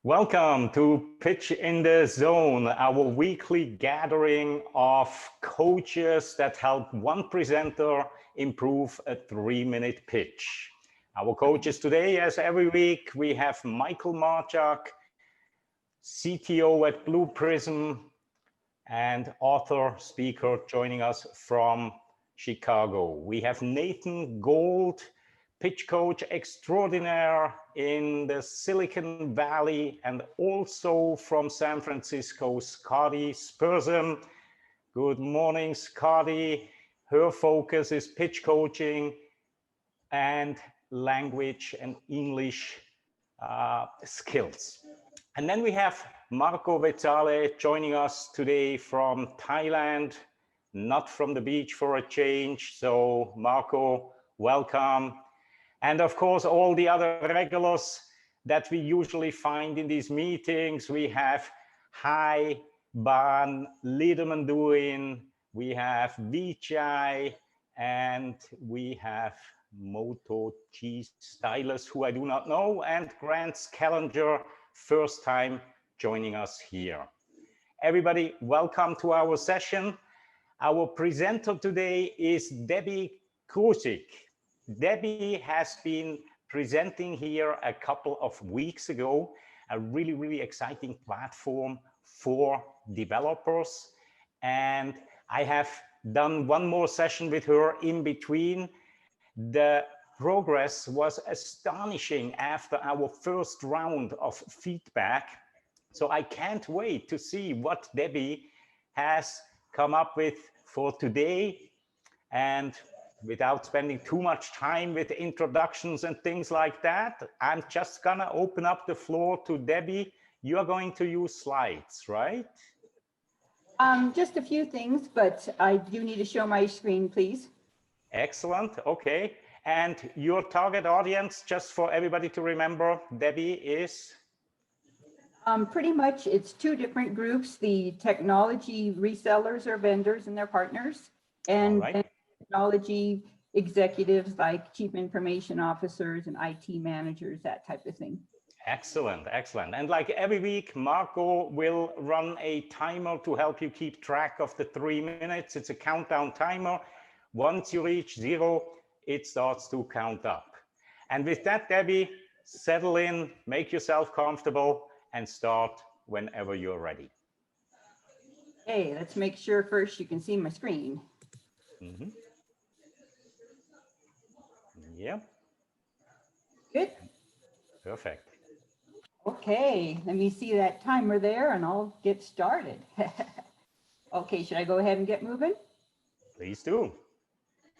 Welcome to Pitch in the Zone, our weekly gathering of coaches that help one presenter improve a 3-minute pitch. Our coaches today, as every week, we have Michael Marchak, CTO at Blue Prism, and author, speaker joining us from Chicago. We have Nathan Gold, pitch coach extraordinaire in the Silicon Valley, and also from San Francisco, Scotty Spursum. Good morning, Scotty. Her focus is pitch coaching and language and English skills. And then we have Marco Vezzale joining us today from Thailand, not from the beach for a change. So Marco, welcome. And of course, all the other regulars that we usually find in these meetings. We have Hai, Ban, Liedermanduin, we have Vijay, and we have Moto G Stylus, who I do not know, and Grant Scalinger, first time joining us here. Everybody, welcome to our session. Our presenter today is Debbie Krusik. Debbie has been presenting here a couple of weeks ago, a really exciting platform for developers. And I have done one more session with her in between. The progress was astonishing after our first round of feedback. So I can't wait to see what Debbie has come up with for today. And without spending too much time with introductions and things like that, I'm just gonna open up the floor to Debbie. You are going to use slides, right? Just a few things, but I do need to show my screen, please. Excellent, okay. And your target audience, just for everybody to remember, Debbie is? Pretty much it's two different groups, the technology resellers or vendors and their partners, and technology executives like chief information officers and IT managers, that type of thing. Excellent, excellent. And like every week, Marco will run a timer to help you keep track of the 3 minutes. It's a countdown timer. Once you reach 0, it starts to count up. And with that, Debbie, settle in, make yourself comfortable, and start whenever you're ready. Hey, let's make sure first you can see my screen. Mm-hmm. Yeah. Good. Perfect. Okay, let me see that timer there and I'll get started. Okay, should I go ahead and get moving? Please do.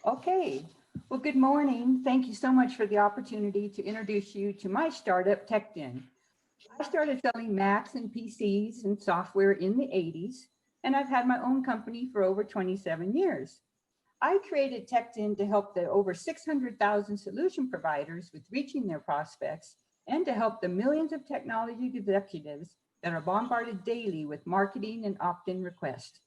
Okay, well, good morning. Thank you so much for the opportunity to introduce you to my startup, Teckedin. I started selling Macs and PCs and software in the 80s, and I've had my own company for over 27 years. I created Teckedin to help the over 600,000 solution providers with reaching their prospects and to help the millions of technology executives that are bombarded daily with marketing and opt-in requests.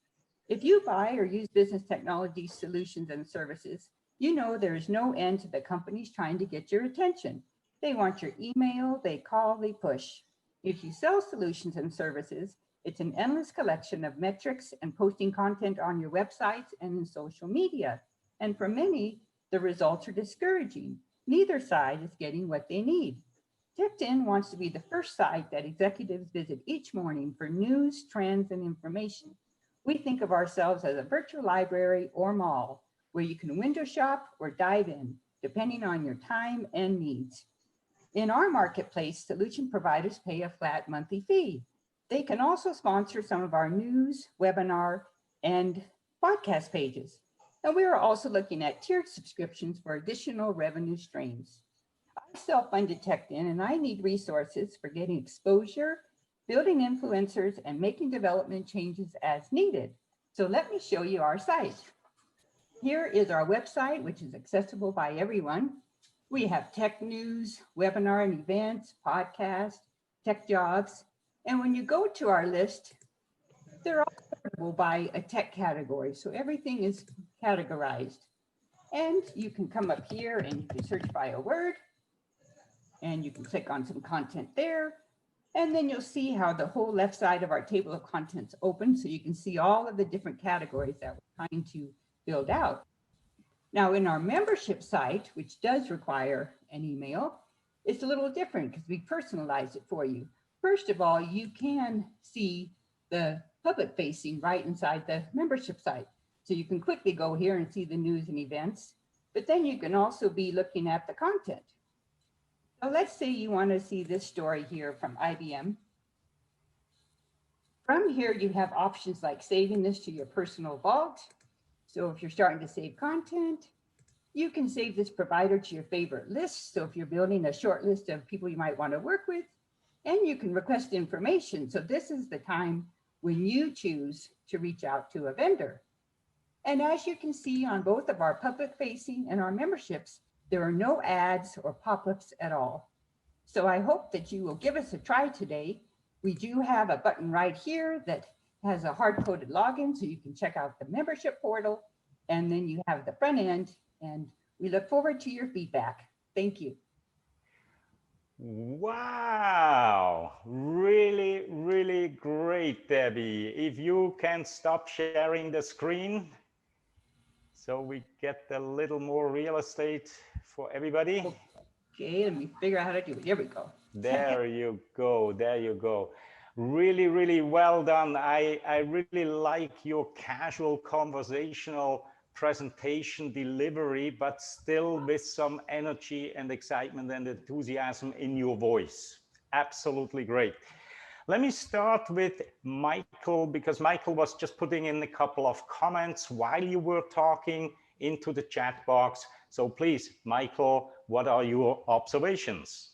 If you buy or use business technology solutions and services, you know there is no end to the companies trying to get your attention. They want your email, they call, they push. If you sell solutions and services, it's an endless collection of metrics and posting content on your websites and in social media. And for many, the results are discouraging. Neither side is getting what they need. Teckedin wants to be the first site that executives visit each morning for news, trends, and information. We think of ourselves as a virtual library or mall where you can window shop or dive in, depending on your time and needs. In our marketplace, solution providers pay a flat monthly fee. They can also sponsor some of our news, webinar, and podcast pages. And we are also looking at tiered subscriptions for additional revenue streams. I self-funded Teckedin, and I need resources for getting exposure, building influencers, and making development changes as needed. So let me show you our site. Here is our website, which is accessible by everyone. We have tech news, webinar and events, podcasts, tech jobs. And when you go to our list, they're all sortable by a tech category. So everything is categorized. And you can come up here and you can search by a word. And you can click on some content there. And then you'll see how the whole left side of our table of contents open, so you can see all of the different categories that we're trying to build out. Now in our membership site, which does require an email, it's a little different because we personalize it for you. First of all, you can see the public facing right inside the membership site. So you can quickly go here and see the news and events, but then you can also be looking at the content. So let's say you want to see this story here from IBM. From here, you have options like saving this to your personal vault. So if you're starting to save content, you can save this provider to your favorite list. So if you're building a short list of people you might want to work with, and you can request information. So this is the time when you choose to reach out to a vendor. And as you can see on both of our public facing and our memberships, there are no ads or pop-ups at all. So I hope that you will give us a try today. We do have a button right here that has a hard-coded login, so you can check out the membership portal, and then you have the front end, and we look forward to your feedback. Thank you. Wow, really, really great, Debbie. If you can stop sharing the screen so we get a little more real estate for everybody. Okay, let me figure out how to do it. There we go. There you go, there you go. Really, really well done. I really like your casual conversational presentation delivery, but still with some energy and excitement and enthusiasm in your voice. Absolutely great. Let me start with Michael, because Michael was just putting in a couple of comments while you were talking into the chat box. So please, Michael, what are your observations?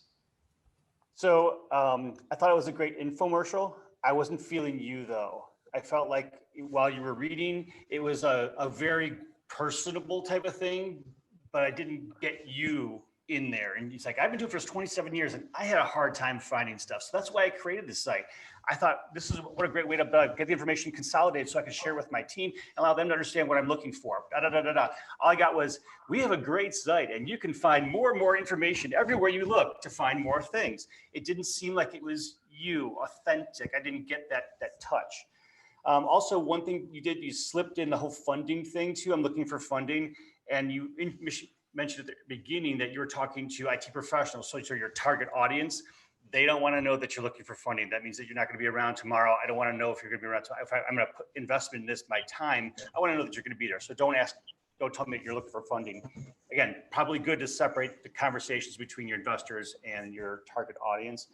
So I thought it was a great infomercial. I wasn't feeling you though. I felt like while you were reading, it was a very personable type of thing, but I didn't get you in there. And he's like, I've been doing it for 27 years and I had a hard time finding stuff. So that's why I created this site. I thought this is what a great way to get the information consolidated so I could share with my team and allow them to understand what I'm looking for. All I got was, we have a great site and you can find more and more information everywhere you look to find more things. It didn't seem like it was you, authentic. I didn't get that touch. Also, one thing you did, you slipped in the whole funding thing too. I'm looking for funding, and you mentioned at the beginning that you were talking to IT professionals, so your target audience. They don't want to know that you're looking for funding. That means that you're not going to be around tomorrow. I don't want to know if you're going to be around tomorrow. If I'm going to put investment in this, my time, I want to know that you're going to be there. So don't tell me that you're looking for funding. Again, probably good to separate the conversations between your investors and your target audience.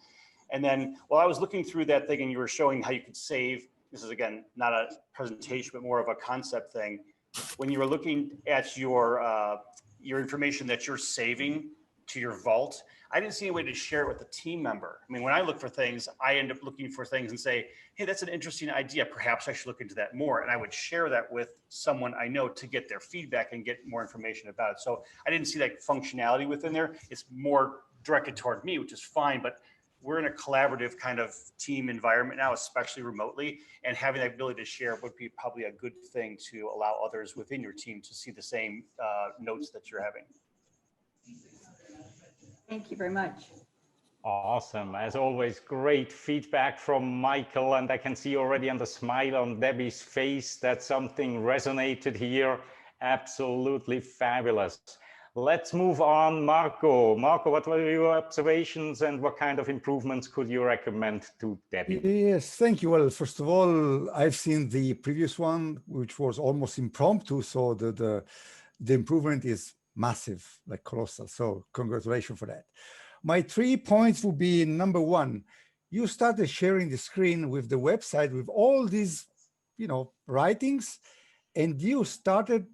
And then while I was looking through that thing and you were showing how you could save, this is again, not a presentation, but more of a concept thing. When you were looking at your information that you're saving to your vault, I didn't see any way to share it with a team member. I mean, when I look for things, I end up looking for things and say, hey, that's an interesting idea. Perhaps I should look into that more. And I would share that with someone I know to get their feedback and get more information about it. So I didn't see that functionality within there. It's more directed toward me, which is fine. But we're in a collaborative kind of team environment now, especially remotely, and having that ability to share would be probably a good thing to allow others within your team to see the same notes that you're having. Thank you very much. Awesome. As always, great feedback from Michael. And I can see already on the smile on Debbie's face that something resonated here. Absolutely fabulous. Let's move on. Marco, what were your observations and what kind of improvements could you recommend to Debbie? Yes, thank you. Well, first of all, I've seen the previous one, which was almost impromptu. So the improvement is massive, like colossal. So congratulations for that. My 3 points would be: number one, you started sharing the screen with the website with all these, writings, and you started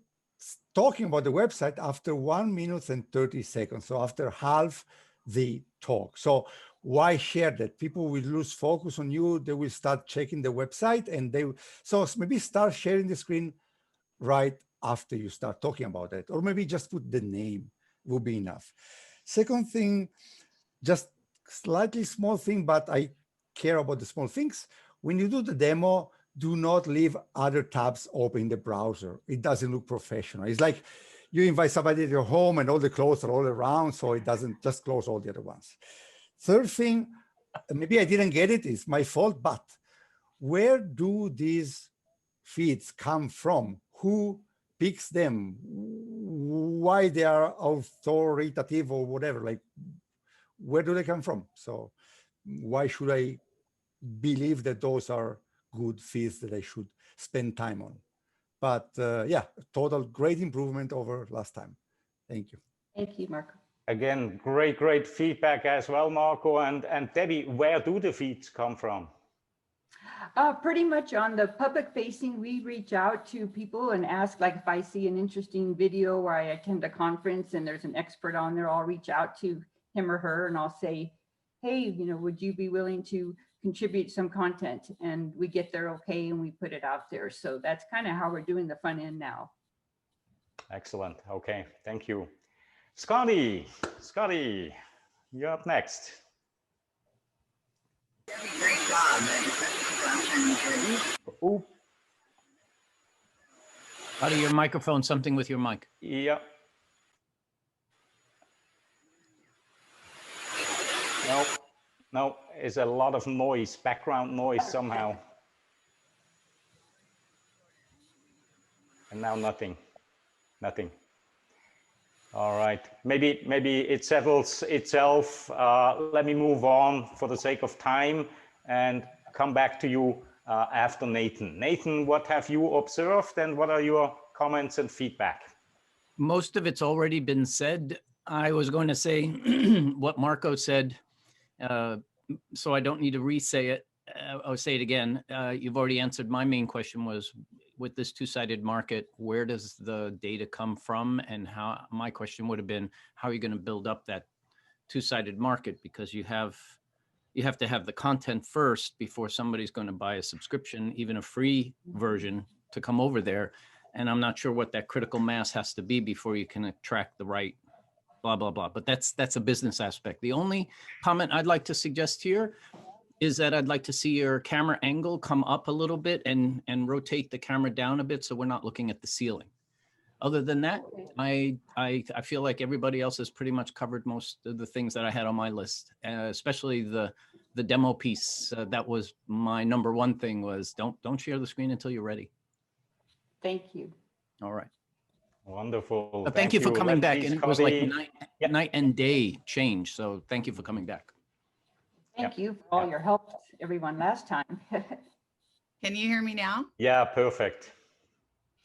talking about the website after 1 minute and 30 seconds. So after half the talk. So why share that? People will lose focus on you. They will start checking the website and so maybe start sharing the screen right after you start talking about it, or maybe just put the name will be enough. Second thing, just slightly small thing, but I care about the small things. When you do the demo, do not leave other tabs open in the browser. It doesn't look professional. It's like you invite somebody to your home and all the clothes are all around, so it doesn't, just close all the other ones. Third thing, maybe I didn't get it. It's my fault, but where do these feeds come from? Who picks them? Why they are authoritative or whatever? Like, where do they come from? So why should I believe that those are good feeds that I should spend time on? But yeah, total great improvement over last time. Thank you. Thank you, Marco. Again, great feedback as well, Marco. And Debbie, where do the feeds come from? Pretty much on the public facing, we reach out to people and ask, like if I see an interesting video or I attend a conference and there's an expert on there, I'll reach out to him or her and I'll say, hey, you know, would you be willing to contribute some content? And we get their okay and we put it out there. So that's kind of how we're doing the front end now. Excellent. Okay, thank you. Scotty, you're up next. Great job. Oh, Out of your microphone, something with your mic. yeah. No, it's a lot of noise, background noise somehow. And now nothing. All right, maybe it settles itself. Let me move on for the sake of time and come back to you after Nathan. Nathan, what have you observed and what are your comments and feedback? Most of it's already been said. I was going to say what Marco said, so I don't need to re-say it. I'll say it again. You've already answered my main question was, with this two-sided market, where does the data come from? And how, my question would have been, how are you going to build up that two-sided market? Because you have to have the content first before somebody's going to buy a subscription, even a free version, to come over there. And I'm not sure what that critical mass has to be before you can attract the right blah, blah, blah. But that's a business aspect. The only comment I'd like to suggest here is that I'd like to see your camera angle come up a little bit and rotate the camera down a bit so we're not looking at the ceiling. Other than that, I feel like everybody else has pretty much covered most of the things that I had on my list, especially the demo piece. That was my number one thing was don't share the screen until you're ready. Thank you. All right. Wonderful. Thank you for coming back. And it was like Yep. night and day change. So thank you for coming back. Thank you for all your help, everyone, last time. Can you hear me now? Yeah, perfect.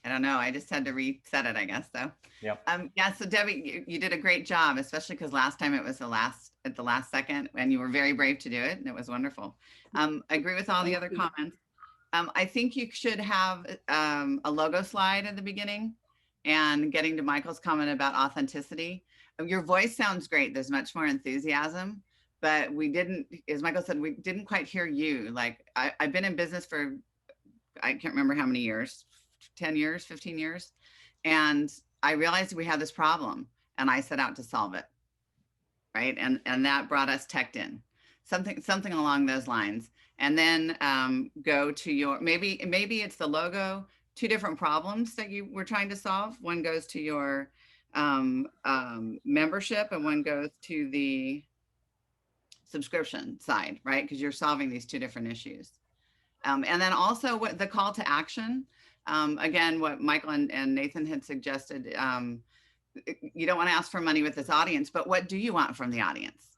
I don't know. I just had to reset it, I guess. So, Yep. yeah. So Debbie, you did a great job, especially because last time it was at the last second, and you were very brave to do it, and it was wonderful. I agree with all the other comments. I think you should have a logo slide at the beginning, and getting to Michael's comment about authenticity. Your voice sounds great. There's much more enthusiasm. But we didn't, as Michael said, we didn't quite hear you. Like I've been in business for, I can't remember how many years, 10 years, 15 years. And I realized we had this problem and I set out to solve it. Right. And that brought us Teckedin, something along those lines. And then go to your, maybe it's the logo, two different problems that you were trying to solve. One goes to your membership and one goes to the subscription side, right? Because you're solving these two different issues. And then also what the call to action, again, what Michael and Nathan had suggested, you don't want to ask for money with this audience, but what do you want from the audience?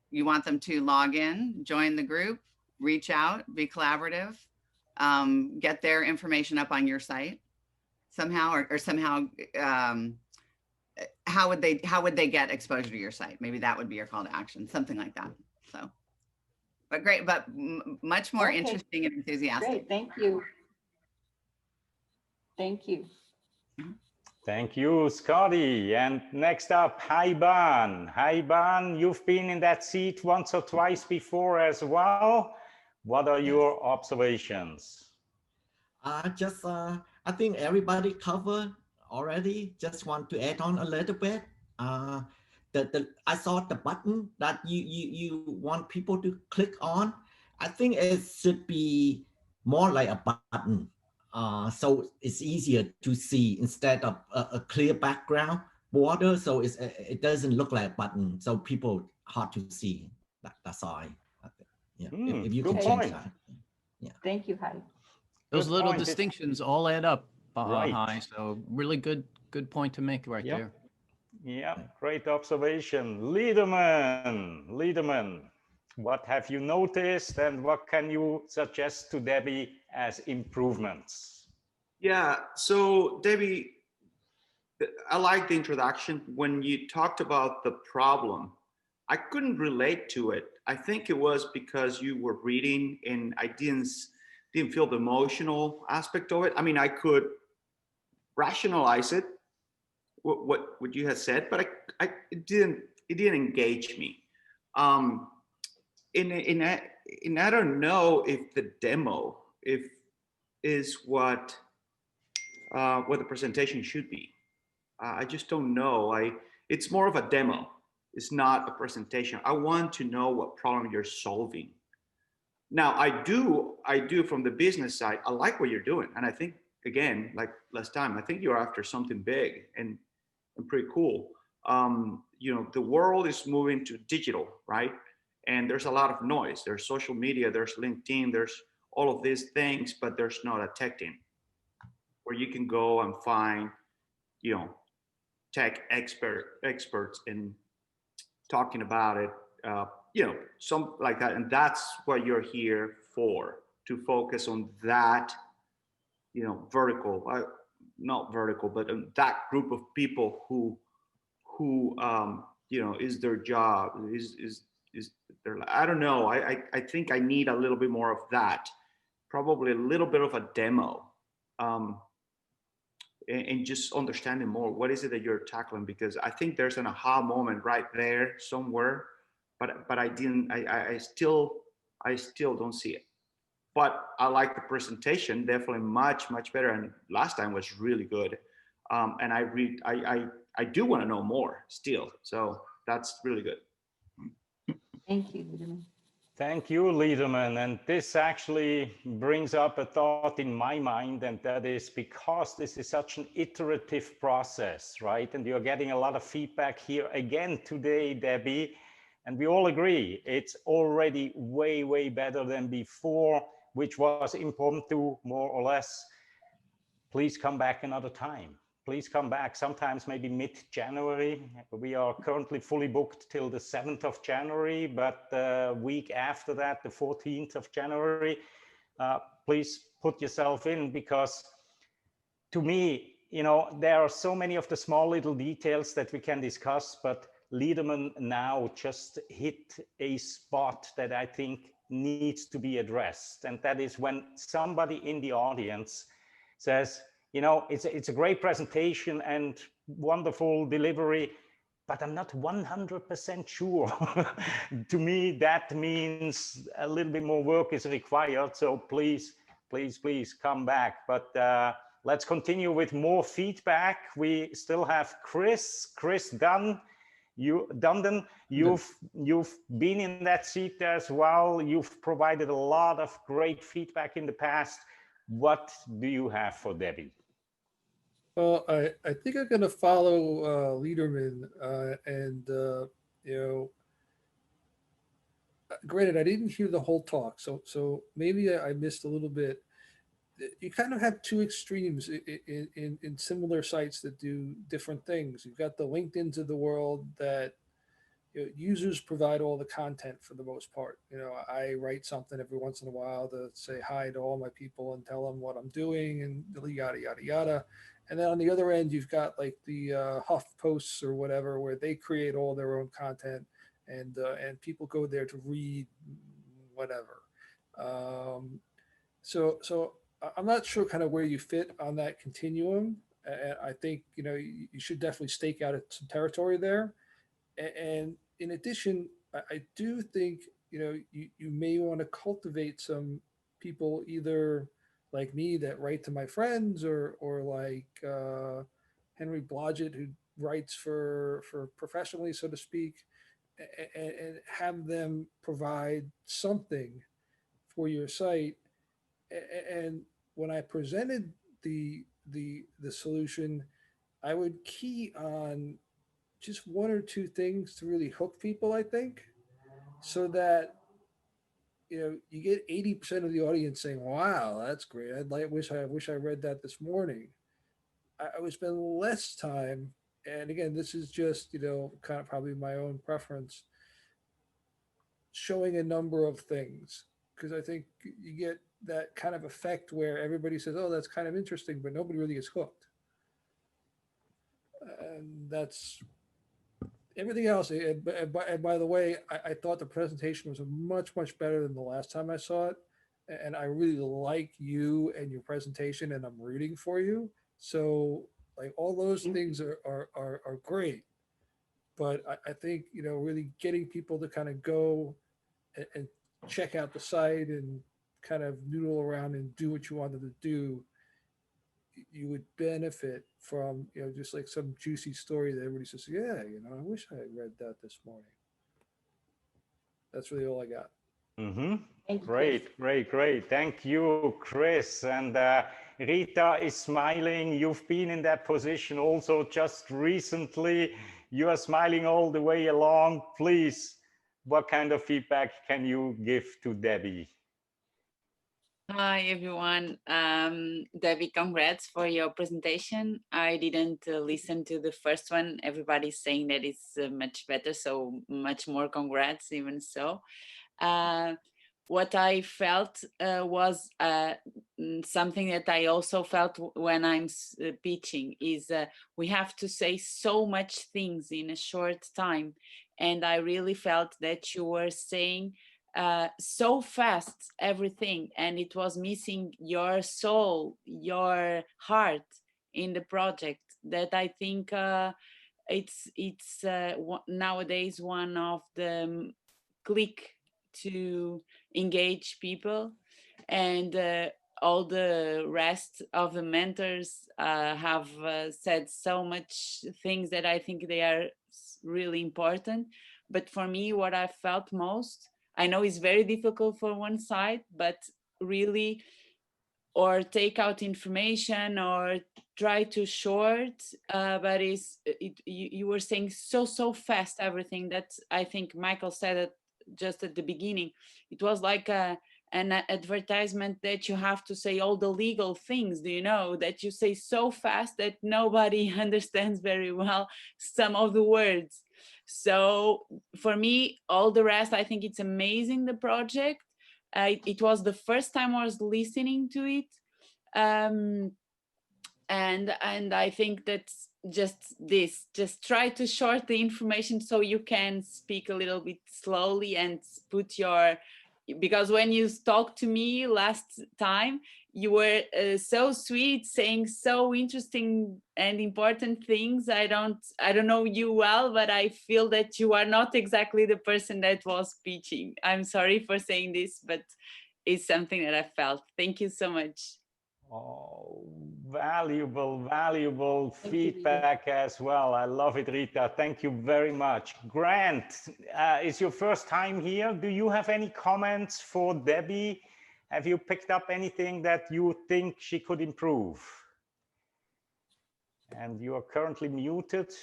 You want them to log in, join the group, reach out, be collaborative, get their information up on your site somehow, or somehow, how would they get exposure to your site? Maybe that would be your call to action, something like that. So, but great, but much more interesting and enthusiastic. Great, thank you. Thank you. Thank you, Scotty. And next up, Haiban. Haiban, you've been in that seat once or twice before as well. What are your observations? I think everybody covered already. Just want to add on a little bit. I saw the button that you want people to click on. I think it should be more like a button. So it's easier to see instead of a clear background border. So it doesn't look like a button. So people hard to see. That's all I think. Yeah, if you Good can Okay. change point. that. Yeah. Thank you, Heidi. Those Good little point. distinctions all add up, Right. Hi. So really good point to make right Yep. there. Yeah, Right. great observation. Liederman, what have you noticed and what can you suggest to Debbie as improvements? Yeah, so Debbie, I like the introduction. When you talked about the problem, I couldn't relate to it. I think it was because you were reading and I didn't feel the emotional aspect of it. I mean, I could rationalize it, what you had said, but it didn't engage me. Um, and I don't know if the demo if is what the presentation should be. I just don't know. It's more of a demo. It's not a presentation. I want to know what problem you're solving. Now, I do from the business side. I like what you're doing, and I think again, like last time, I think you're after something big and pretty cool. The world is moving to digital, right? And there's a lot of noise. There's social media. There's LinkedIn. There's all of these things, but there's not a Teckedin where you can go and find, you know, tech experts in talking about it, some like that. And that's what you're here for, to focus on that, vertical, not vertical, but that group of people who is their job, is their, I don't know. I think I need a little bit more of that, probably a little bit of a demo. And just understanding more what is it that you're tackling, because I think there's an aha moment right there somewhere, but I still don't see it. But I like the presentation, definitely much better, and last time was really good. And I do want to know more still, so that's really good. Thank you, Liederman. Thank you, Liederman. And this actually brings up a thought in my mind, and that is because this is such an iterative process, right? And you're getting a lot of feedback here again today, Debbie, and we all agree it's already way better than before, which was impromptu, more or less. Please come back another time. Please come back, sometimes maybe mid-January. We are currently fully booked till the 7th of January, but the week after that, the 14th of January, please put yourself in, because to me, there are so many of the small little details that we can discuss, but Liederman now just hit a spot that I think needs to be addressed. And that is when somebody in the audience says, it's a great presentation and wonderful delivery, but I'm not 100% sure. To me, that means a little bit more work is required. So please come back. But let's continue with more feedback. We still have Chris Dunn. Dundon, you've been in that seat as well. You've provided a lot of great feedback in the past. What do you have for Debbie? Well, I think I'm going to follow Liederman, and granted, I didn't hear the whole talk, so maybe I missed a little bit. You kind of have two extremes in similar sites that do different things. You've got the LinkedIns of the world that users provide all the content for the most part. I write something every once in a while to say hi to all my people and tell them what I'm doing and yada yada yada. And then on the other end, you've got like the Huff posts or whatever, where they create all their own content, and people go there to read whatever. So I'm not sure kind of where you fit on that continuum. I think you should definitely stake out some territory there. And in addition, I do think you may want to cultivate some people, either like me that write to my friends, or like Henry Blodgett, who writes for professionally, so to speak, and have them provide something for your site. And when I presented the solution, I would key on just one or two things to really hook people, I think, so that you get 80% of the audience saying, "Wow, that's great. Wish I read that this morning." I would spend less time, and again, this is just kind of probably my own preference, showing a number of things, because I think you get that kind of effect where everybody says, "Oh, that's kind of interesting," but nobody really gets hooked. And that's everything else. And by the way, I thought the presentation was much better than the last time I saw it. And I really like you and your presentation, and I'm rooting for you. So like all those things are great. But I think, really getting people to kind of go and check out the site and kind of noodle around and do what you wanted to do, you would benefit from, just like some juicy story that everybody says, "Yeah, I wish I had read that this morning." That's really all I got. Mm-hmm. Thank you, Chris. Great. Thank you, Chris. And Rita is smiling. You've been in that position also just recently. You are smiling all the way along. Please, what kind of feedback can you give to Debbie? Hi, everyone. Debbie, congrats for your presentation. I didn't listen to the first one. Everybody's saying that it's much better, so much more congrats, even so. What I felt was something that I also felt when I'm pitching is we have to say so much things in a short time. And I really felt that you were saying so fast everything, and it was missing your soul, your heart in the project, that I think it's nowadays one of the click to engage people. And all the rest of the mentors have said so much things that I think they are really important. But for me, what I felt most, I know it's very difficult for one side, but really, or take out information or try to short, but you were saying so fast everything that I think Michael said it just at the beginning. It was like an advertisement that you have to say all the legal things, that you say so fast that nobody understands very well some of the words. So for me, all the rest, I think it's amazing, the project. It was the first time I was listening to it. And I think that's just try to short the information so you can speak a little bit slowly and put because when you talked to me last time, you were so sweet, saying so interesting and important things. I don't know you well, but I feel that you are not exactly the person that was speaking. I'm sorry for saying this, but it's something that I felt. Thank you so much. Oh, valuable Thank you, Rita. feedback as well. I love it, Rita. Thank you very much. Grant, it's your first time here. Do you have any comments for Debbie? Have you picked up anything that you think she could improve? And you are currently muted.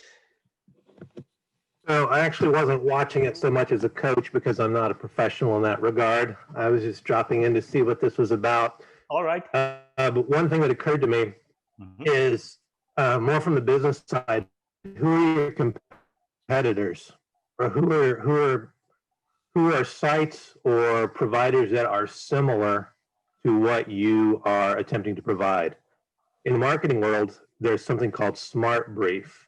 So I actually wasn't watching it so much as a coach because I'm not a professional in that regard. I was just dropping in to see what this was about. All right. But one thing that occurred to me is more from the business side. Who are your competitors, or who are sites or providers that are similar to what you are attempting to provide? In the marketing world, there's something called Smart Brief.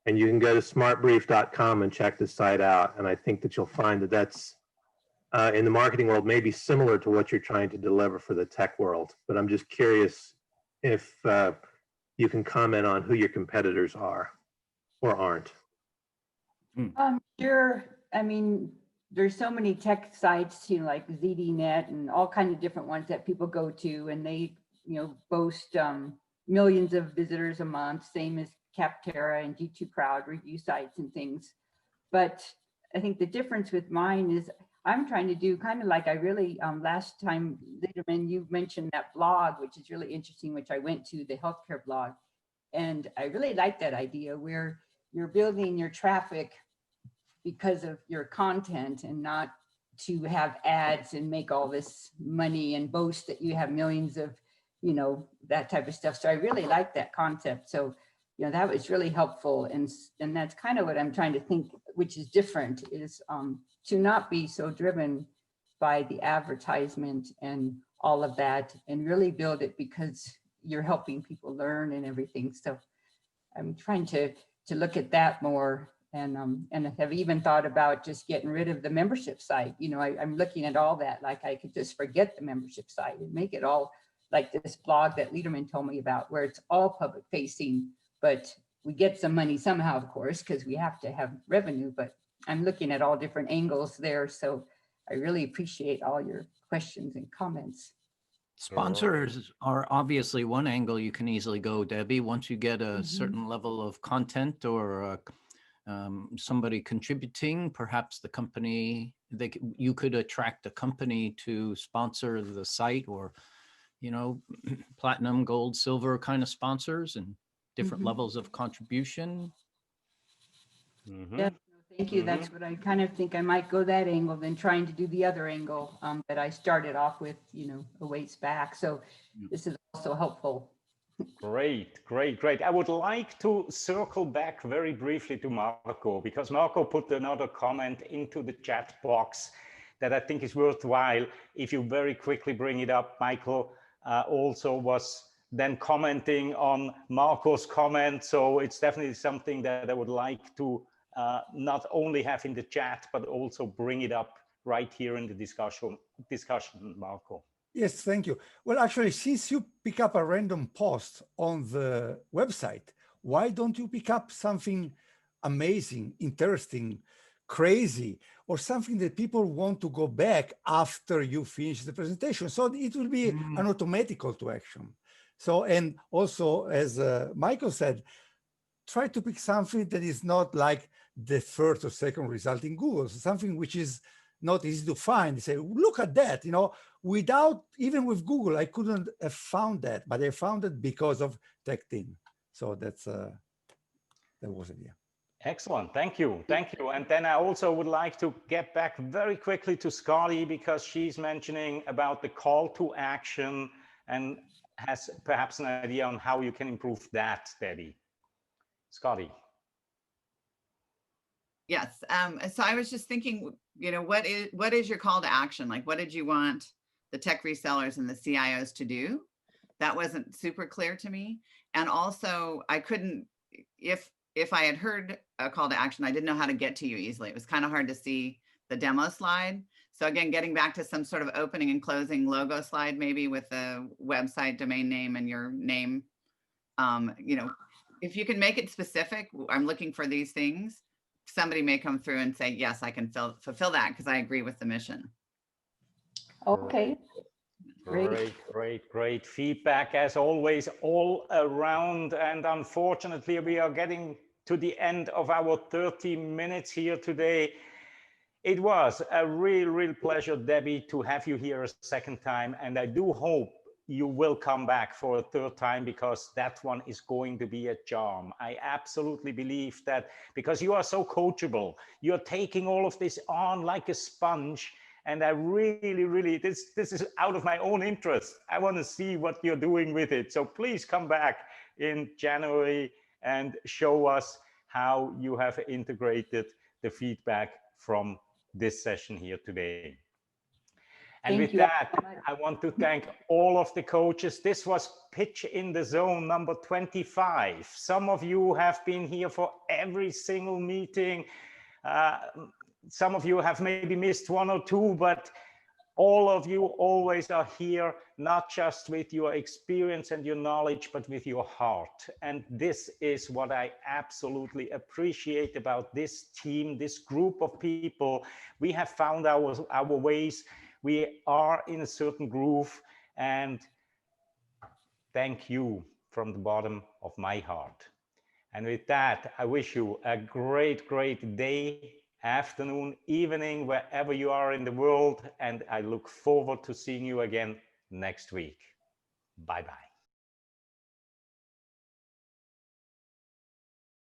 And you can go to smartbrief.com and check the site out. And I think that you'll find that that's in the marketing world maybe similar to what you're trying to deliver for the tech world. But I'm just curious if you can comment on who your competitors are or aren't. Sure. I mean, there's so many tech sites, like ZDNet and all kinds of different ones that people go to, and they, boast millions of visitors a month, same as Capterra and G2 Crowd review sites and things. But I think the difference with mine is I'm trying to do kind of like I really, last time, Liederman, you mentioned that blog, which is really interesting, which I went to, the healthcare blog. And I really like that idea where you're building your traffic because of your content and not to have ads and make all this money and boast that you have millions of, you know, that type of stuff. So I really like that concept. So, you know, that was really helpful. And that's kind of what I'm trying to think, which is different, is to not be so driven by the advertisement and all of that, and really build it because you're helping people learn and everything. So I'm trying to look at that more, and have even thought about just getting rid of the membership site. You know, I'm looking at all that, like I could just forget the membership site and make it all like this blog that Lederman told me about, where it's all public facing, but we get some money somehow, of course, because we have to have revenue. But I'm looking at all different angles there. So I really appreciate all your questions and comments. Sponsors are obviously one angle you can easily go, Debbie. Once you get a certain level of content or somebody contributing, perhaps the company, you could attract a company to sponsor the site, or, you know, platinum, gold, silver kind of sponsors and different levels of contribution. Yeah, thank you. That's what I kind of think. I might go that angle than trying to do the other angle that I started off with, you know, a ways back. So this is also helpful. Great, great, great. I would like to circle back very briefly to Marco, because Marco put another comment into the chat box that I think is worthwhile. If you very quickly bring it up, Michael also was then commenting on Marco's comment. So it's definitely something that I would like to not only have in the chat, but also bring it up right here in the discussion, Marco. Yes, thank you. Well, actually, since you pick up a random post on the website, why don't you pick up something amazing, interesting, crazy, or something that people want to go back after you finish the presentation? So it will be an automatic call to action. So, and also, as Michael said, try to pick something that is not like the first or second result in Google, so something which is not easy to find. Say, look at that, you know, without, even with Google, I couldn't have found that, but I found it because of Teckedin. So that's, that was it, yeah. Excellent, thank you, thank you. And then I also would like to get back very quickly to Scotty, because she's mentioning about the call to action and has perhaps an idea on how you can improve that, Debbie. Scotty. Yes. So I was just thinking, you know, what is your call to action? Like, what did you want the tech resellers and the CIOs to do? That wasn't super clear to me. And also I couldn't, if I had heard a call to action, I didn't know how to get to you easily. It was kind of hard to see the demo slide. So again, getting back to some sort of opening and closing logo slide, maybe with the website domain name and your name. You know, if you can make it specific, I'm looking for these things, somebody may come through and say, yes, I can fulfill that because I agree with the mission. Okay. Great feedback as always, all around. And unfortunately, we are getting to the end of our 30 minutes here today. It was a real pleasure, Debbie, to have you here a second time. And I do hope you will come back for a third time, because that one is going to be a charm. I absolutely believe that, because you are so coachable, you're taking all of this on like a sponge. And I really, this is out of my own interest. I want to see what you're doing with it. So please come back in January and show us how you have integrated the feedback from this session here today. And with that, I want to thank all of the coaches. This was Pitch in the Zone number 25. Some of you have been here for every single meeting. Some of you have maybe missed one or two, but all of you always are here, not just with your experience and your knowledge, but with your heart. And this is what I absolutely appreciate about this team, this group of people. We have found our ways. We are in a certain groove, and thank you from the bottom of my heart. And with that, I wish you a great day, afternoon, evening, wherever you are in the world. And I look forward to seeing you again next week. Bye-bye.